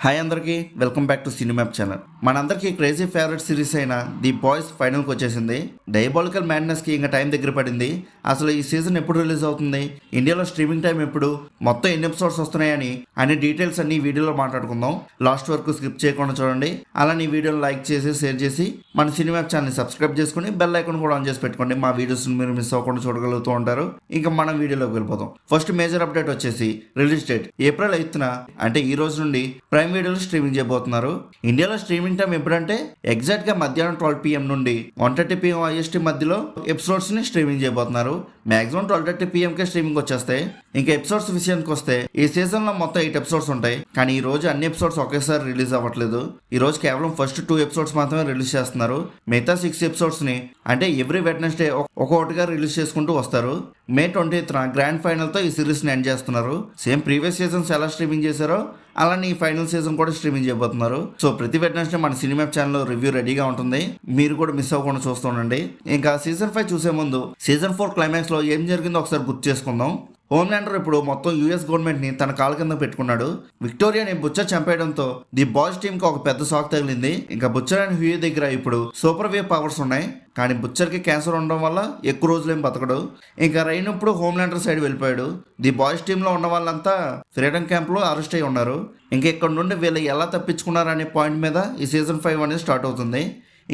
Hi అందరికీ welcome back to సినిమాప్ channel. మనందరికీ crazy favourite series అయిన ది బాయ్స్ ఫైనల్కి వచ్చేసింది. డయాబాలికల్ మ్యాడ్నెస్కి ఇంకా టైం దగ్గర పడింది. అసలు ఈ సీజన్ ఎప్పుడు రిలీజ్ అవుతుంది, ఇండియాలో స్ట్రీమింగ్ టైం ఎప్పుడు, మొత్తం ఎన్ని ఎపిసోడ్స్ వస్తున్నాయని అన్ని డీటెయిల్స్ అన్ని వీడియోలో మాట్లాడుకుందాం. లాస్ట్ వరకు స్కిప్ చేయకుండా చూడండి. అలానే ఈ వీడియోని లైక్ చేసి షేర్ చేసి మన సినిమాప్ ఛానల్ని సబ్స్క్రైబ్ చేసుకుని బెల్ ఐకాన్ కూడా ఆన్ చేసి పెట్టుకోండి. మా వీడియోస్ మీరు మిస్ అవ్వకుండా చూడగలుగుతూ ఉంటారు. ఇంకా మనం వీడియోలోకి వెళ్ళిపోతాం. ఫస్ట్ మేజర్ అప్డేట్ వచ్చేసి రిలీజ్ డేట్ April 8th, అంటే ఈ రోజు నుండి ప్రైమ్ వీడియోలో స్ట్రీమింగ్ చేయబోతున్నారు. ఇండియాలో స్ట్రీమింగ్ టైం ఎప్పుడంటే ఎగ్జాక్ట్ గా మధ్యాహ్నం 12 PM నుండి 1:30 PM IST మధ్యలో ఎపిసోడ్స్ ని స్ట్రీమింగ్ చేయబోతున్నారు. మాక్సిమం 12:30 PM కే స్ట్రీమింగ్ వచ్చేస్తాయి. ఇంకా ఎపిసోడ్స్ విషయానికి వస్తే ఈ సీజన్ లో మొత్తం 8 ఎపిసోడ్స్ ఉంటాయి. కానీ ఈ రోజు అన్ని ఎపిసోడ్స్ ఒకేసారి రిలీజ్ అవ్వట్లేదు. ఈ రోజు కేవలం ఫస్ట్ 2 ఎపిసోడ్స్ మాత్రమే రిలీజ్ చేస్తున్నారు. మిగతా 6 ఎపిసోడ్స్ ని అంటే ఎవ్రీ వెడ్నెస్డే ఒక్కొక్కటిగా రిలీజ్ చేసుకుంటూ వస్తారు. May 20th గ్రాండ్ ఫైనల్ తో ఈ సిరీస్ ని ఎండ్ చేస్తున్నారు. సేమ్ ప్రీవియస్ సీజన్స్ ఎలా స్ట్రీమింగ్ చేశారో అలానే ఈ ఫైనల్ సీజన్ కూడా స్ట్రీమింగ్ చేయబోతున్నారు. సో ప్రతి వెడ్నెస్డే మన సినిమాప్ ఛానల్లో రివ్యూ రెడీగా ఉంటుంది. మీరు కూడా మిస్ అవ్వకుండా చూస్తుండండి. ఇంకా సీజన్ 5 చూసే ముందు సీజన్ 4 క్లైమాక్స్ లో ఏం జరిగిందో ఒకసారి గుర్తు చేసుకుందాం. హోమ్లాండర్ ఇప్పుడు మొత్తం US గవర్నమెంట్ ని తన కాళ్ళ కింద పెట్టుకున్నాడు. విక్టోరియాని బుచ్చర్ చంపేయడంతో ది బాయ్స్ టీమ్ కి ఒక పెద్ద షాక్ తగిలింది. ఇంకా బుచ్చర్ అండ్ హ్యూయే దగ్గర ఇప్పుడు సూపర్ వేవ్ పవర్స్ ఉన్నాయి. కానీ బుచ్చర్కి క్యాన్సర్ ఉండడం వల్ల ఎక్కువ రోజులేం బతకడు. ఇంకా రైన్ ఇప్పుడు హోమ్లాండర్ సైడ్ వెళ్ళిపోయాడు. ది బాయ్స్ టీంలో ఉన్న వాళ్ళంతా ఫ్రీడమ్ క్యాంప్లో అరెస్ట్ అయి ఉన్నారు. ఇంకా ఇక్కడ నుండి వీళ్ళు ఎలా తప్పించుకున్నారనే పాయింట్ మీద ఈ సీజన్ 5 అనేది స్టార్ట్ అవుతుంది.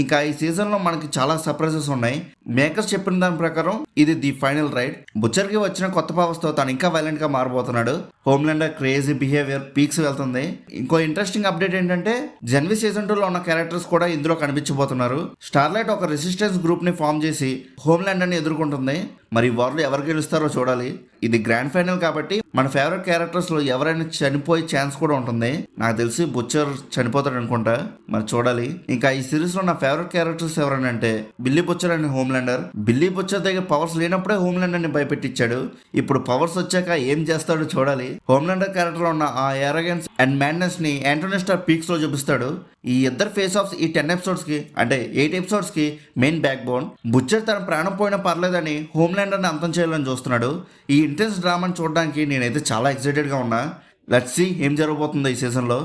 ఇంకా ఈ సీజన్లో మనకి చాలా సర్ప్రైజెస్ ఉన్నాయి. మేకర్స్ చెప్పిన దాని ప్రకారం ఇది ది ఫైనల్ రైడ్. బుచ్చర్కి వచ్చిన కొత్త పవర్స్ తో తను ఇంకా వైలెంట్ గా మారబోతున్నాడు. హోమ్లాండర్ క్రేజీ బిహేవియర్ పీక్స్ వెళ్తుంది. ఇంకో ఇంట్రెస్టింగ్ అప్డేట్ ఏంటంటే జెన్వి సీజన్ 2 లో ఉన్న క్యారెక్టర్స్ కూడా ఇందులో కనిపించబోతున్నారు. స్టార్లైట్ ఒక రెసిస్టెన్స్ గ్రూప్ ని ఫామ్ చేసి హోమ్లాండర్ ని ఎదుర్కొంటుంది. మరి వార్లు ఎవరు గెలుస్తారో చూడాలి. ఇది గ్రాండ్ ఫైనల్ కాబట్టి మన ఫేవరెట్ క్యారెక్టర్స్ లో ఎవరైనా చనిపోయే ఛాన్స్ కూడా ఉంటుంది. నాకు తెలిసి బుచ్చర్ చనిపోతాడు అనుకుంటా, మరి చూడాలి. ఇంకా ఈ సిరీస్ లో నా ఫేవరెట్ క్యారెక్టర్స్ ఎవరైనా Billy Butcher and Homelander. Billy Butcher దగ్గర పవర్స్ లేనప్పుడే హోమ్లాండర్ ని భయపెట్టించాడు. ఇప్పుడు పవర్స్ వచ్చాక ఏం చేస్తాడో చూడాలి. హోమ్లాండర్ క్యారెక్టర్ లో ఉన్న ఆ ఎరగెన్స్ అండ్ మ్యాడ్నెస్ ని యాంటోనీ స్టార్ పీక్స్ లో చూపిస్తాడు. ఈ ఇద్దరు ఫేస్ ఆఫ్స్ ఈ 10 ఎపిసోడ్స్ కి అంటే 8 ఎపిసోడ్స్ కి మెయిన్ బ్యాక్ బోన్. బుచ్చర్ తన ప్రాణం పోయినా పర్లేదని హోమ్లాండర్ ని అంతం చేయాలని చూస్తున్నాడు. ఈ ఇంటెన్స్ డ్రామాని చూడడానికి నేనైతే చాలా ఎక్సైటెడ్ గా ఉన్నా. లెట్స్ సీ ఏం జరగబోతుందో ఈ సీజన్ లో.